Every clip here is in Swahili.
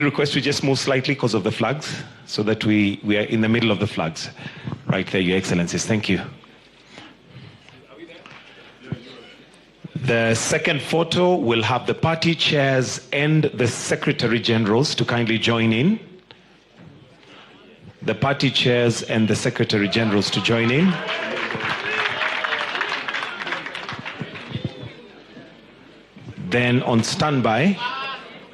Request we just move slightly because of the flags, so that we are in the middle of the flags. Right there, Your Excellencies. Thank you. The second photo will have the party chairs and the Secretary Generals to kindly join in. The party chairs and the Secretary Generals to join in. Then on standby,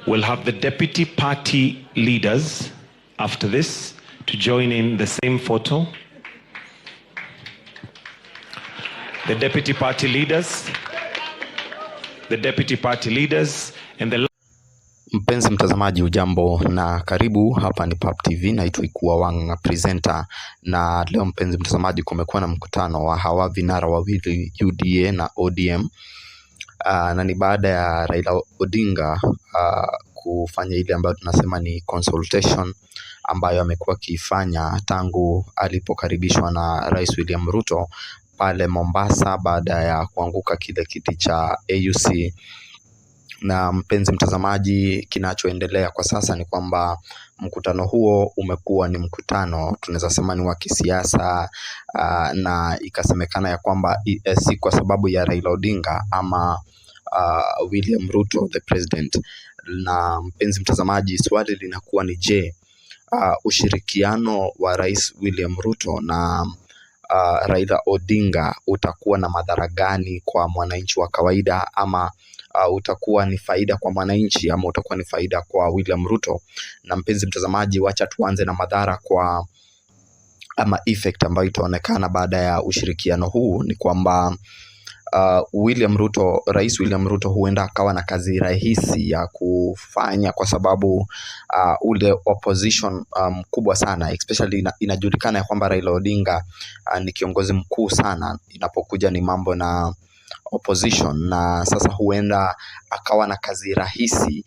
we'll have the deputy party leaders after this to join in the same photo. The deputy party leaders and the... Mpenzi mtazamaji, ujambo na karibu. Hapa ni Pap TV, naitwa Ikuwa Wanga presenter, na leo mpenzi mtazamaji, kumekuwa na mkutano wa hawa vinara wawili UDA na ODM, na ni baada ya Raila Odinga kufanya ile ambayo tunasema ni consultation ambayo amekuwa akifanya tangu alipokaribishwa na Rais William Ruto pale Mombasa baada ya kuanguka kile kiti cha AUC. Na mpenzi mtazamaji, kinachoendelea kwa sasa ni kwamba mkutano huo umekuwa ni mkutano tunaweza sema ni wa kisiasa, na ikasemekana ya kwamba si kwa sababu ya Raila Odinga ama William Ruto the president. Na mpenzi mtazamaji, swali linakuwa ni je, ushirikiano wa Rais William Ruto na Raila Odinga utakuwa na madhara gani kwa mwananchi wa kawaida, ama utakuwa ni faida kwa mwananchi, ama utakuwa ni faida kwa William Ruto? Na mpenzi mtazamaji, wacha tuanze na madhara kwa ama effect ambayo itaonekana baada ya ushirikiano huu. Ni kwamba Rais William Ruto huenda akawa na kazi rahisi ya kufanya, kwa sababu ule opposition mkubwa sana, especially inajulikana ya kwamba Raila Odinga ni kiongozi mkuu sana inapokuja ni mambo na opposition, na sasa huenda akawa na kazi rahisi,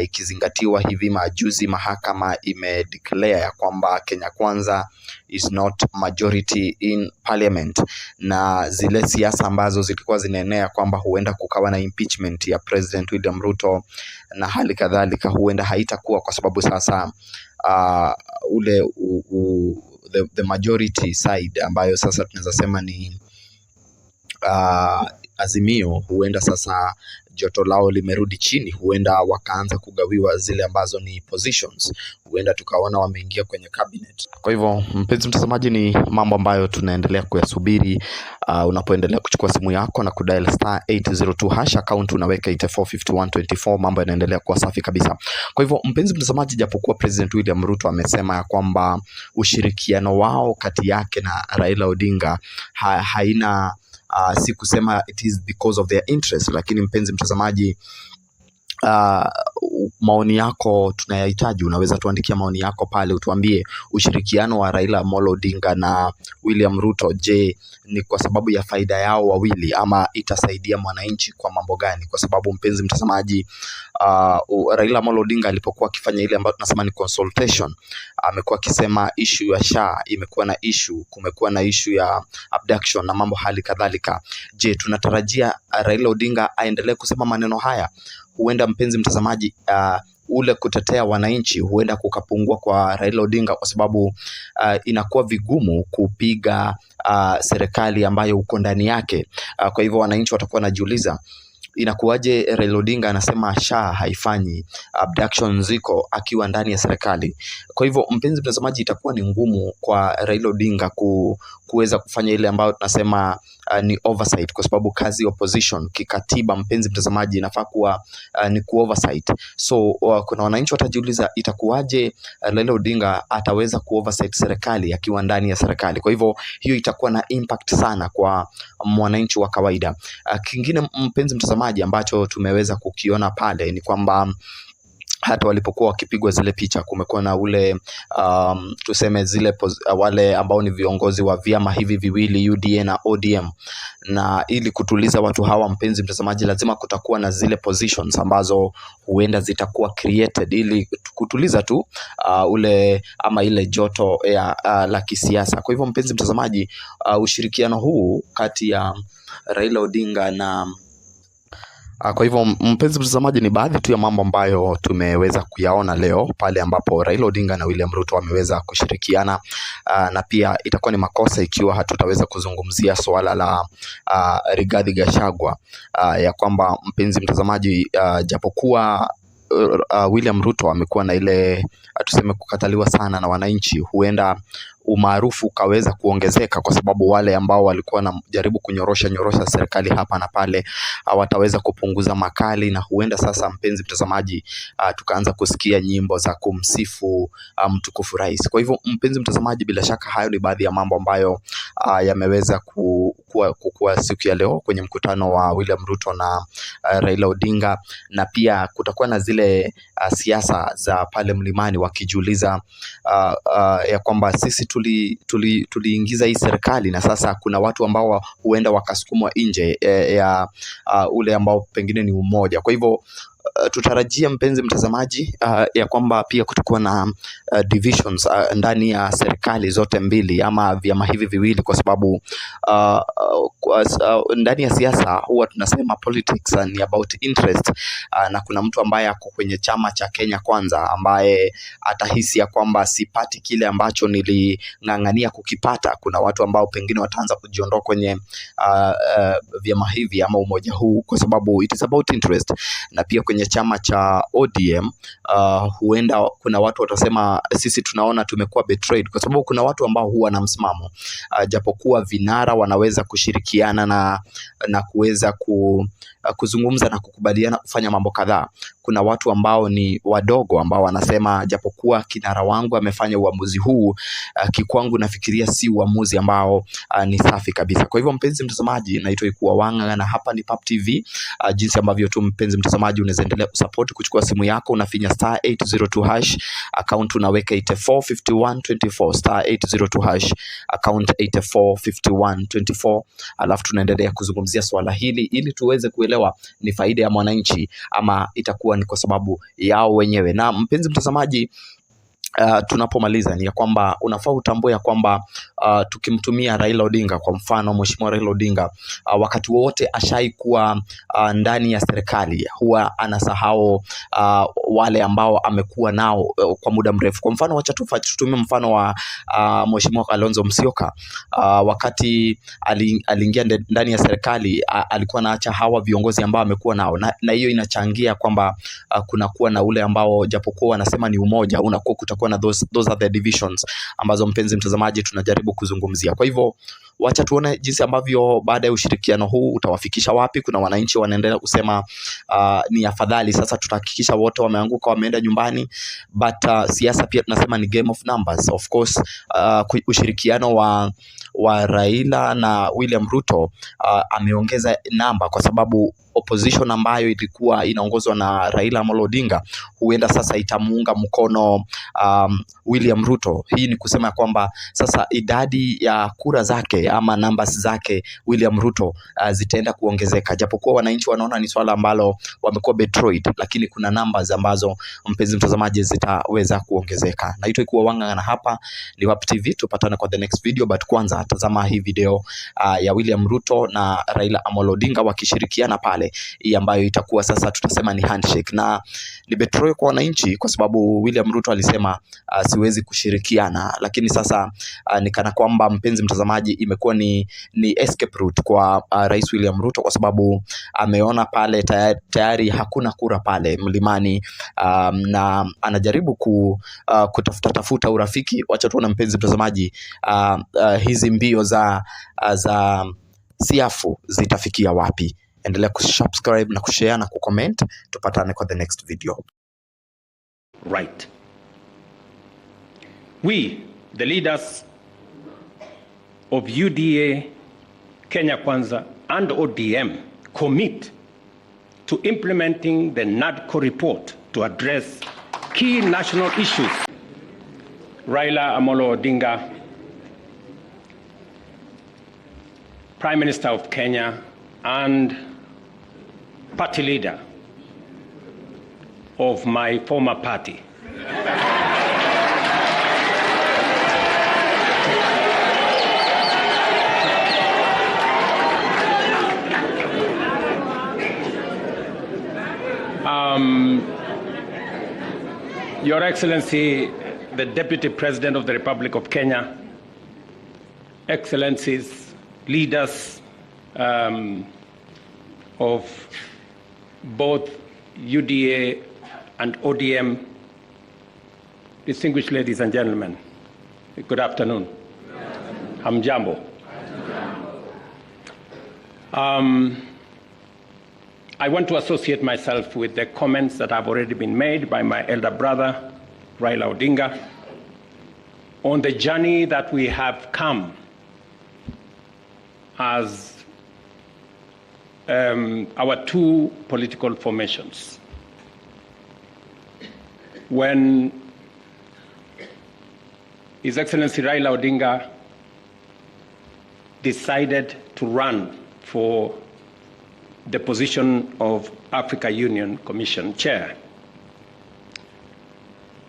ikizingatiwa hivi majuzi mahakama imedeclare ya kwamba Kenya Kwanza is not majority in parliament, na zile siasa ambazo zilikuwa zinaenea kwamba huenda kukawa na impeachment ya President William Ruto na hali kadhalika, huenda haitakuwa, kwa sababu sasa the majority side ambayo sasa tunaweza sema ni Azimio, huenda sasa joto lao limerudi chini, huenda wakaanza kugawiwa zile ambazo ni positions, huenda tukaona wameingia kwenye cabinet. Kwa hivyo mpenzi mtazamaji, ni mambo ambayo tunaendelea kuyasubiri. Unapoendelea kuchukua simu yako na kudial *802# account, unaweka 845124, mambo yanaendelea kuwa safi kabisa. Kwa hivyo mpenzi mtazamaji, japokuwa President William Ruto amesema ya kwamba ushirikiano wao kati yake na Raila Odinga haina si kusema it is because of their interest, lakini mpenzi mtazamaji, maoni yako tunayahitaji. Unaweza tuandikia maoni yako pale, utuambie ushirikiano wa Raila Odinga na William Ruto, je, ni kwa sababu ya faida yao wawili, ama itasaidia mwananchi kwa mambo gani? Kwa sababu mpenzi mtazamaji, Raila Odinga alipokuwa akifanya ile ambayo tunasema ni consultation, amekuwa akisema issue ya SHA imekuwa na issue, kumekuwa na issue ya abduction na mambo hali kadhalika. Je, tunatarajia Raila Odinga aendelee kusema maneno haya? Huenda mpenzi mtazamaji, ule kutetea wananchi huenda kukapungua kwa Raila Odinga, kwa sababu inakuwa vigumu kupiga serikali ambayo uko ndani yake. Kwa hivyo wananchi watakuwa wanajiuliza, inakuwaje Raila Odinga anasema SHA haifanyi, abduction ziko akiwa ndani ya serikali? Kwa hivyo mpenzi mtazamaji, itakuwa ni ngumu kwa Raila Odinga kuweza kufanya ile ambayo tunasema ni oversight, kwa sababu kazi opposition kikatiba, mpenzi mtazamaji, inafaa kuwa ni oversight. So kuna wananchi watajiuliza, itakuwaje Raila Odinga ataweza oversight serikali akiwa ndani ya serikali? Kwa hivyo hiyo itakuwa na impact sana kwa mwananchi wa kawaida. Kingine mpenzi mtazamaji ambacho tumeweza kukiona pale ni kwamba hata walipokuwa wakipigwa zile picha, kumekuwa na ule tuseme zile wale ambao ni viongozi wa vyama hivi viwili UDA na ODM, na ili kutuliza watu hawa mpenzi mtazamaji, lazima kutakuwa na zile positions ambazo huenda zitakuwa created ili kutuliza tu ule ama ile joto la kisiasa. Kwa hivyo mpenzi mtazamaji, ushirikiano huu kati ya Raila Odinga na Kwa hivyo mpenzi mtazamaji, ni baadhi tu ya mambo ambayo tumeweza kuyaona leo pale ambapo Raila Odinga na William Ruto wameweza kushirikiana, na pia itakuwa ni makosa ikiwa hatutaweza kuzungumzia swala la Rigathi Gachagua, ya kwamba mpenzi mtazamaji, japokuwa William Ruto amekuwa na ile tuseme kukataliwa sana na wananchi, huenda umaarufu ukaweza kuongezeka kwa sababu wale ambao walikuwa wanajaribu kunyorosha serikali hapa na pale wataweza kupunguza makali, na huenda sasa mpenzi mtazamaji, tukaanza kusikia nyimbo za kumsifu mtukufu rais. Kwa hivyo mpenzi mtazamaji, bila shaka hayo ni baadhi ya mambo ambayo yameweza kukua siku ya leo kwenye mkutano wa William Ruto na Raila Odinga, na pia kutakuwa na zile siasa za pale mlimani wakijiuliza ya kwamba sisi tuliingiza hii serikali na sasa kuna watu ambao huenda wakasukumwa nje ya ule ambao pengine ni umoja. Kwa hivyo tutarajia mpenzi mtazamaji, ya kwamba pia kutakuwa na divisions ndani ya serikali zote mbili ama vyama hivi viwili, kwa sababu ndani ya siasa huwa tunasema politics ni about interest, na kuna mtu ambaye ako kwenye chama cha Kenya Kwanza ambaye atahisi ya kwamba sipati kile ambacho niling'ang'ania kukipata. Kuna watu ambao pengine wataanza kujiondoa kwenye vyama hivi ama umoja huu kwa sababu it is about interest. Na pia kwenye chama cha ODM huenda kuna watu watasema sisi tunaona tumekuwa betrayed, kwa sababu kuna watu ambao huwa na msimamo, japokuwa vinara wanaweza kushirikiana na kuweza kuzungumza na kukubaliana kufanya mambo kadhaa. Kuna watu ambao ni wadogo ambao wanasema japokuwa kinara wangu amefanya uamuzi huu, kikwangu nafikiria si uamuzi ambao ni safi kabisa. Kwa hivyo mpenzi mtazamaji, naitwa Ikuwa Wanga na hapa ni Pap TV. Jinsi ambavyo tu mpenzi mtazamaji unaweza endelea kusupport, kuchukua simu yako unafinya *802# account unaweka 845124 *802# account 845124, alafu tunaendelea kuzungumzia swala hili ili tuweze kuelewa ni faida ya mwananchi ama itakuwa ni kwa sababu yao wenyewe. Na mpenzi mtazamaji, tunapomaliza ni ya kwamba unafaa utambue ya kwamba tukimtumia Raila Odinga kwa mfano, mheshimiwa Raila Odinga wakati wote ashaikuwa ndani ya serikali, huwa anasahau wale ambao amekuwa nao kwa muda mrefu. Kwa mfano, wacha tutumie mfano wa mheshimiwa Kalonzo Musyoka. Wakati aliingia ndani ya serikali, alikuwa anaacha hawa viongozi ambao amekuwa nao, na hiyo inachangia kwamba kunakuwa na ule ambao japokuwa wanasema ni umoja, unakuwa kutakuwa na those are the divisions ambazo mpenzi mtazamaji tunajaribu kuzungumzia. Kwa hivyo wacha tuone jinsi ambavyo baada ya ushirikiano huu utawafikisha wapi. Kuna wananchi wanaendelea kusema ni afadhali sasa tutahakikisha wote wameanguka wameenda nyumbani, but siasa pia tunasema ni game of numbers. Of course ushirikiano wa Raila na William Ruto ameongeza namba, kwa sababu opposition ambayo ilikuwa inaongozwa na Raila Amolo Odinga huenda sasa itamuunga mkono William Ruto. Hii ni kusema kwamba sasa idadi ya kura zake ama numbers zake William Ruto zitaenda kuongezeka, japokuwa wananchi wanaona ni swala ambalo wamekuwa betrayed, lakini kuna numbers ambazo mpenzi mtazamaji zitaweza kuongezeka. Naitwa Ikuwa Wanga na hapa ni Pap TV. Tupatane kwa the next video, but kwanza tazama hii video ya William Ruto na Raila Amolo Odinga wakishirikiana pale, hii ambayo itakuwa sasa tutasema ni handshake, na ni betrayal kwa wananchi kwa sababu William Ruto alisema siwezi kushirikiana, lakini sasa ni kana kwamba mpenzi mtazamaji imekuwa ni escape route kwa Rais William Ruto, kwa sababu ameona pale tayari hakuna kura pale mlimani, na anajaribu kutafuta urafiki. Wacha tuone mpenzi mtazamaji hizi mbio za siafu zitafikia wapi. Endelea kusubscribe na kushare na kucomment. Tupatane kwa the next video. Right. We, the leaders of UDA, Kenya Kwanza and ODM commit to implementing the NADCO report to address key national issues. Raila Amolo Odinga, Prime Minister of Kenya and party leader of my former party. Your Excellency, the Deputy President of the Republic of Kenya, Excellencies, leaders of both UDA and ODM, distinguished ladies and gentlemen, good afternoon. Hamjambo. I want to associate myself with the comments that have already been made by my elder brother, Raila Odinga, on the journey that we have come as our two political formations. When His Excellency Raila Odinga decided to run for the position of Africa Union Commission Chair,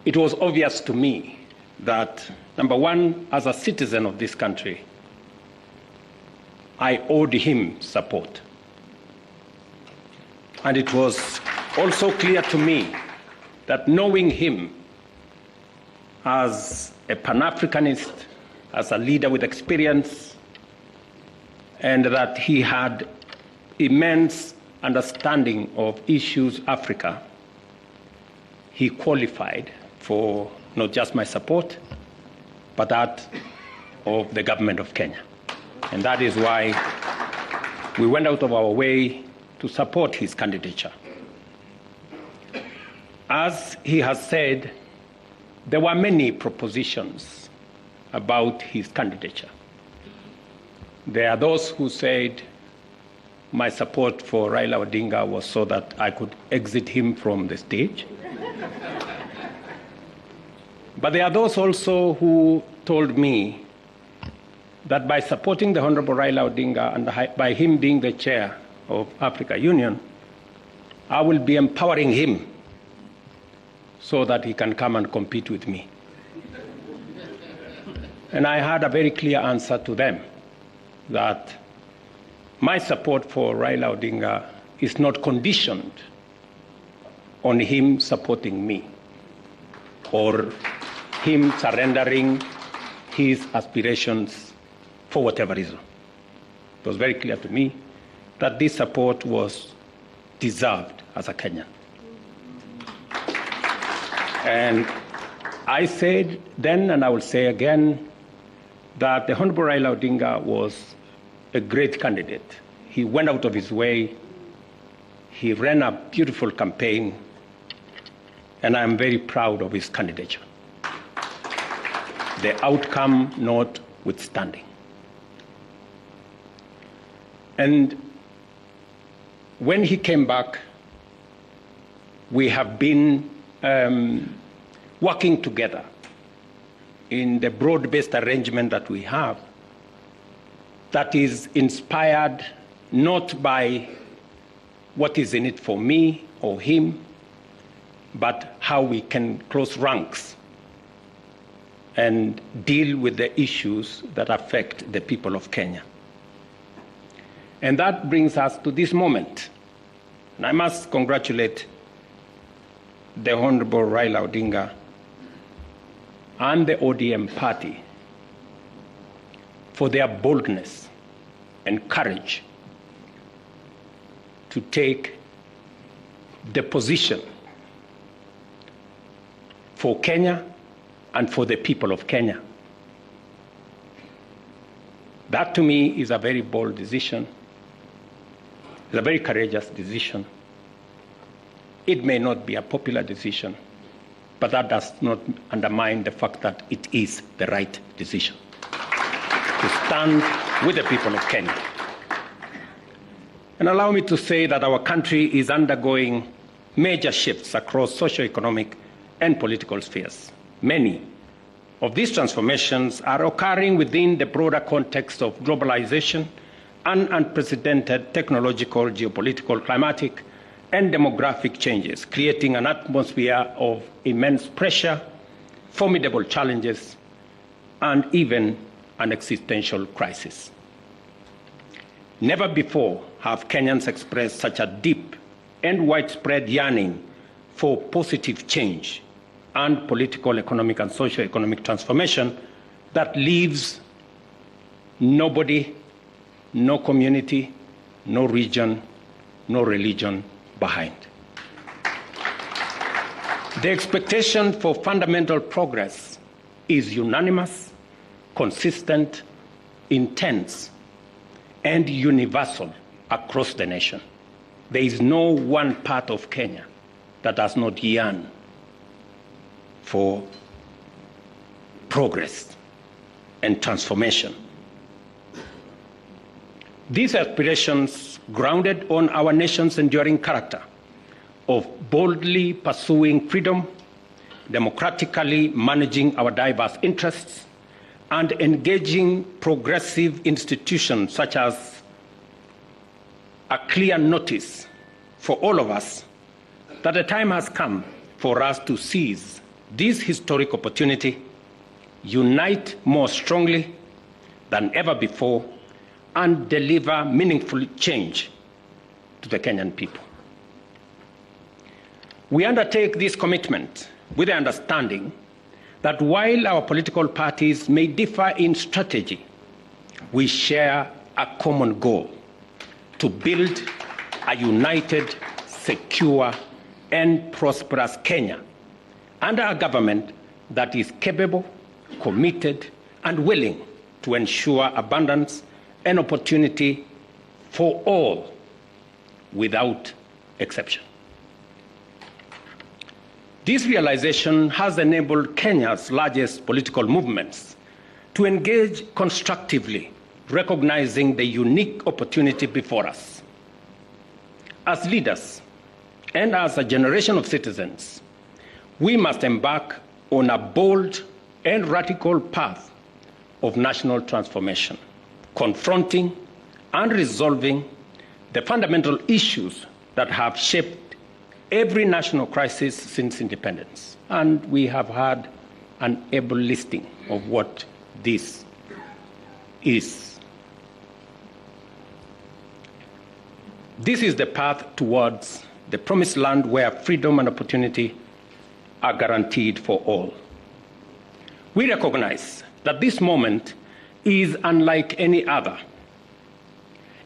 it was obvious to me that, number one, as a citizen of this country, I owed him support. And it was also clear to me that knowing him as a Pan-Africanist, as a leader with experience, and that he had immense understanding of issues Africa, he qualified for not just my support, but that of the government of Kenya. And that is why we went out of our way to support his candidature. As he has said, there were many propositions about his candidature. There are those who said my support for Raila Odinga was so that I could exit him from the stage. But there are those also who told me that by supporting the Honorable Raila Odinga and by him being the chair of Africa Union, I will be empowering him so that he can come and compete with me. And I had a very clear answer to them that my support for Raila Odinga is not conditioned on him supporting me or him surrendering his aspirations for whatever reason. It was very clear to me that this support was deserved as a Kenyan. And I said then, and I will say again, that the Honorable Raila Odinga was a great candidate. He went out of his way. He ran a beautiful campaign, and I am very proud of his candidature. The outcome notwithstanding. And when he came back, we have been working together in the broad-based arrangement that we have that is inspired not by what is in it for me or him, but how we can close ranks and deal with the issues that affect the people of Kenya. And that brings us to this moment. And I must congratulate the Honorable Raila Odinga and the ODM party for their boldness and courage to take the position for Kenya and for the people of Kenya. That to me is a very bold decision. It's a very courageous decision. It may not be a popular decision, but that does not undermine the fact that it is the right decision to stand with the people of Kenya. And allow me to say that our country is undergoing major shifts across socio-economic and political spheres. Many of these transformations are occurring within the broader context of globalization and unprecedented technological, geopolitical, climatic, and demographic changes, creating an atmosphere of immense pressure, formidable challenges, and even an existential crisis. Never before have Kenyans expressed such a deep and widespread yearning for positive change and political, economic, and socio-economic transformation that leaves nobody, no community, no region, no religion behind. The expectation for fundamental progress is unanimous, consistent, intense, and universal across the nation. There is no one part of Kenya that does not yearn for progress and transformation. These aspirations, grounded on our nation's enduring character of boldly pursuing freedom, democratically managing our diverse interests, and engaging progressive institutions such as a clear notice for all of us that the time has come for us to seize this historic opportunity, unite more strongly than ever before, and deliver meaningful change to the Kenyan people. We undertake this commitment with the understanding that while our political parties may differ in strategy, we share a common goal: to build a united, secure, and prosperous Kenya under a government that is capable, committed, and willing to ensure abundance and opportunity for all without exception. This realization has enabled Kenya's largest political movements to engage constructively, recognizing the unique opportunity before us. As leaders and as a generation of citizens, we must embark on a bold and radical path of national transformation, confronting and resolving the fundamental issues that have shaped every national crisis since independence. And we have had an able listing of what this is. This is the path towards the promised land where freedom and opportunity are guaranteed for all. We recognize that this moment is unlike any other.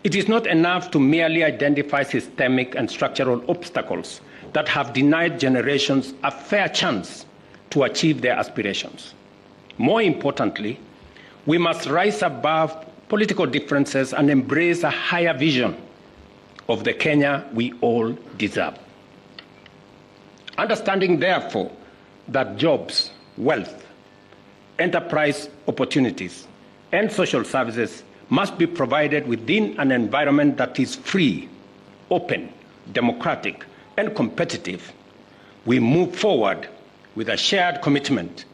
It is not enough to merely identify systemic and structural obstacles that have denied generations a fair chance to achieve their aspirations. More importantly, we must rise above political differences and embrace a higher vision of the Kenya we all deserve. Understanding, therefore, that jobs, wealth, enterprise opportunities, and social services must be provided within an environment that is free, open, democratic, and competitive, we move forward with a shared commitment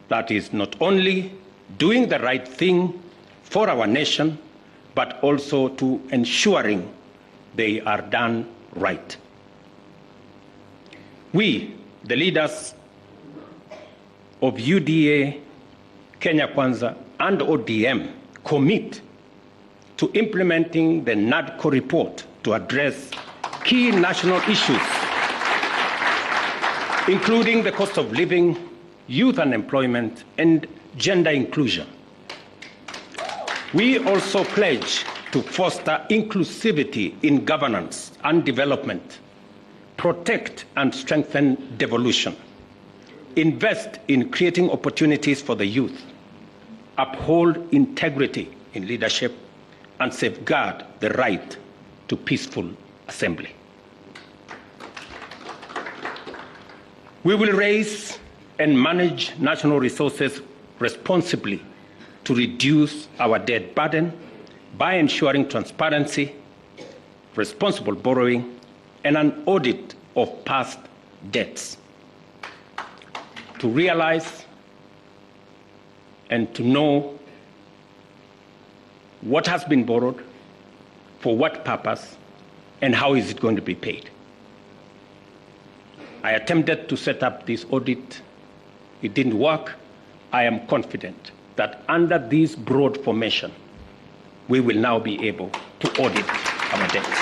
that is not only doing the right thing for our nation, but also to ensuring they are done right. We, the leaders of UDA, Kenya Kwanza, and ODM, commit to implementing the NADCO report to address key national issues, including the cost of living, youth unemployment, and gender inclusion. We also pledge to foster inclusivity in governance and development, protect and strengthen devolution, invest in creating opportunities for the youth, uphold integrity in leadership, and safeguard the right to peaceful assembly. We will raise and manage national resources responsibly to reduce our debt burden by ensuring transparency, responsible borrowing, and an audit of past debts. To realize and to know what has been borrowed, for what purpose, and how is it going to be paid. I attempted to set up this audit. It didn't work. I am confident that under this broad formation, we will now be able to audit our debts.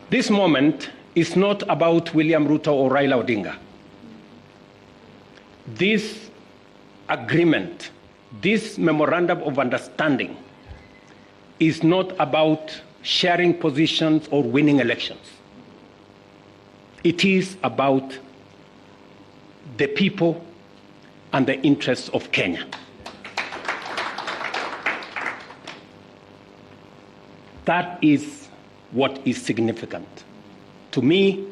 This moment is not about William Ruto or Raila Odinga. This agreement, this memorandum of understanding is not about sharing positions or winning elections. It is about the people and the interests of Kenya. That is what is significant. To me,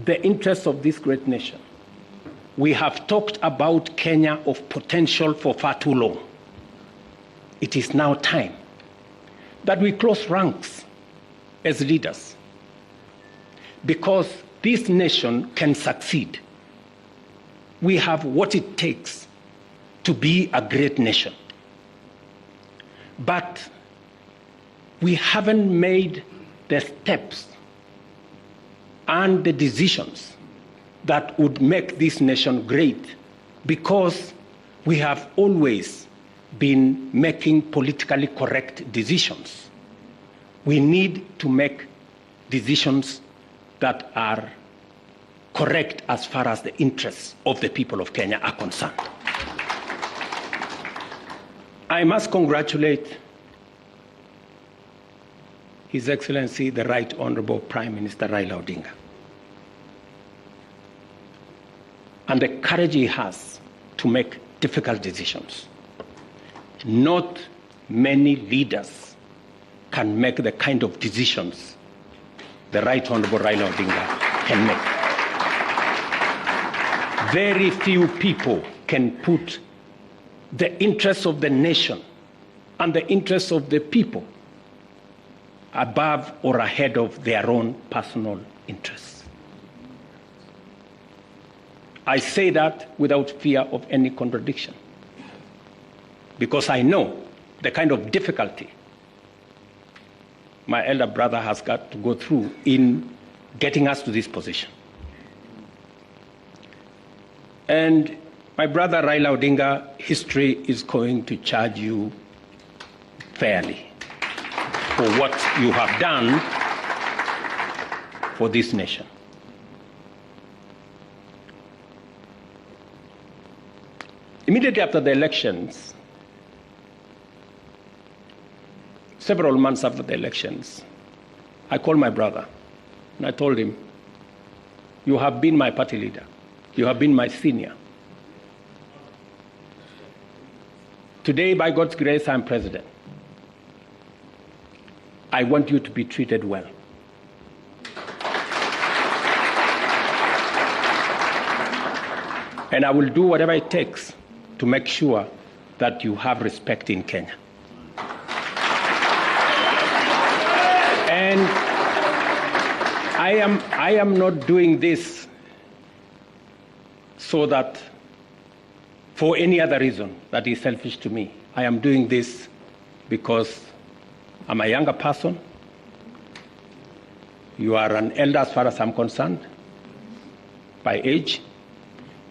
the interests of this great nation. We have talked about Kenya of potential for far too long. It is now time that we close ranks as leaders, because this nation can succeed. We have what it takes to be a great nation. But we haven't made the steps and the decisions that would make this nation great, because we have always been making politically correct decisions. We need to make decisions that are correct as far as the interests of the people of Kenya are concerned. I must congratulate His Excellency, the Right Honorable Prime Minister Raila Odinga, and the courage he has to make difficult decisions. Not many leaders can make the kind of decisions the Right Honorable Raila Odinga can make. Very few people can put the interests of the nation and the interests of the people above or ahead of their own personal interests. I say that without fear of any contradiction, because I know the kind of difficulty my elder brother has got to go through in getting us to this position. And my brother Raila Odinga, history is going to charge you fairly for what you have done for this nation. Immediately after the elections, several months after the elections, I called my brother and I told him, you have been my party leader. You have been my senior. Today, by God's grace, I'm president. I want you to be treated well. And I will do whatever it takes to make sure that you have respect in Kenya. And I am not doing this so that for any other reason that is selfish to me. I am doing this because I'm a younger person. You are an elder as far as I'm concerned, by age.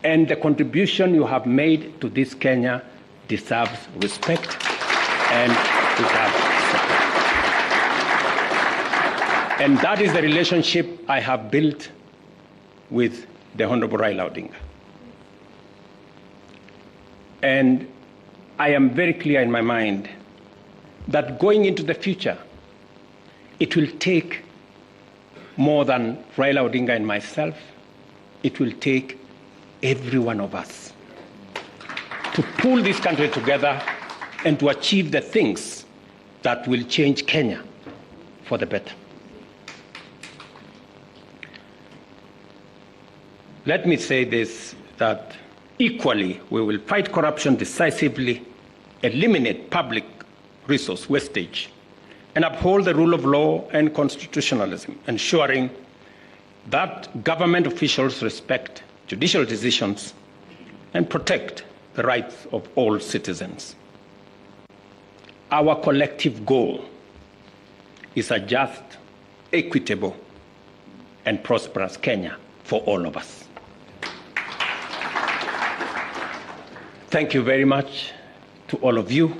And the contribution you have made to this Kenya deserves respect and deserves support. And that is the relationship I have built with the Honorable Raila Odinga. And I am very clear in my mind that going into the future, it will take more than Raila Odinga and myself. It will take every one of us to pull this country together and to achieve the things that will change Kenya for the better. Let me say this, that equally, we will fight corruption decisively, eliminate public resource wastage, and uphold the rule of law and constitutionalism, ensuring that government officials respect judicial decisions and protect the rights of all citizens. Our collective goal is a just, equitable, and prosperous Kenya for all of us. Thank you very much to all of you.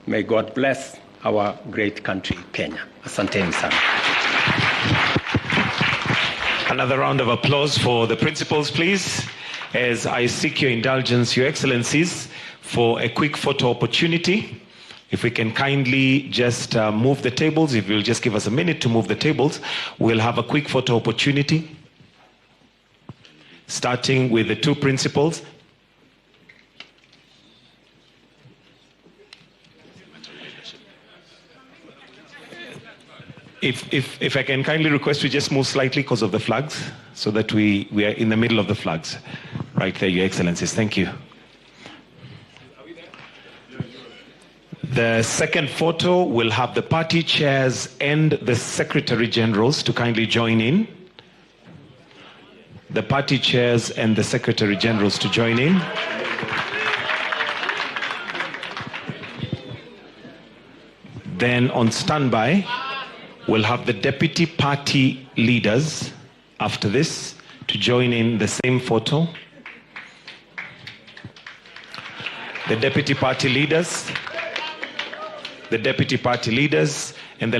May God bless our great country, Kenya. Asanteni sana. Another round of applause for the principals, please, as I seek your indulgence, Your Excellencies, for a quick photo opportunity. If we can kindly just move the tables, if you'll just give us a minute to move the tables, we'll have a quick photo opportunity, starting with the two principals. If I can kindly request we just move slightly because of the flags, so that we are in the middle of the flags. Right there, Your Excellencies. Thank you. The second photo will have the party chairs and the Secretary Generals to kindly join in. The party chairs and the Secretary Generals to join in. Then on standby, we'll have the deputy party leaders after this to join in the same photo. The deputy party leaders, and the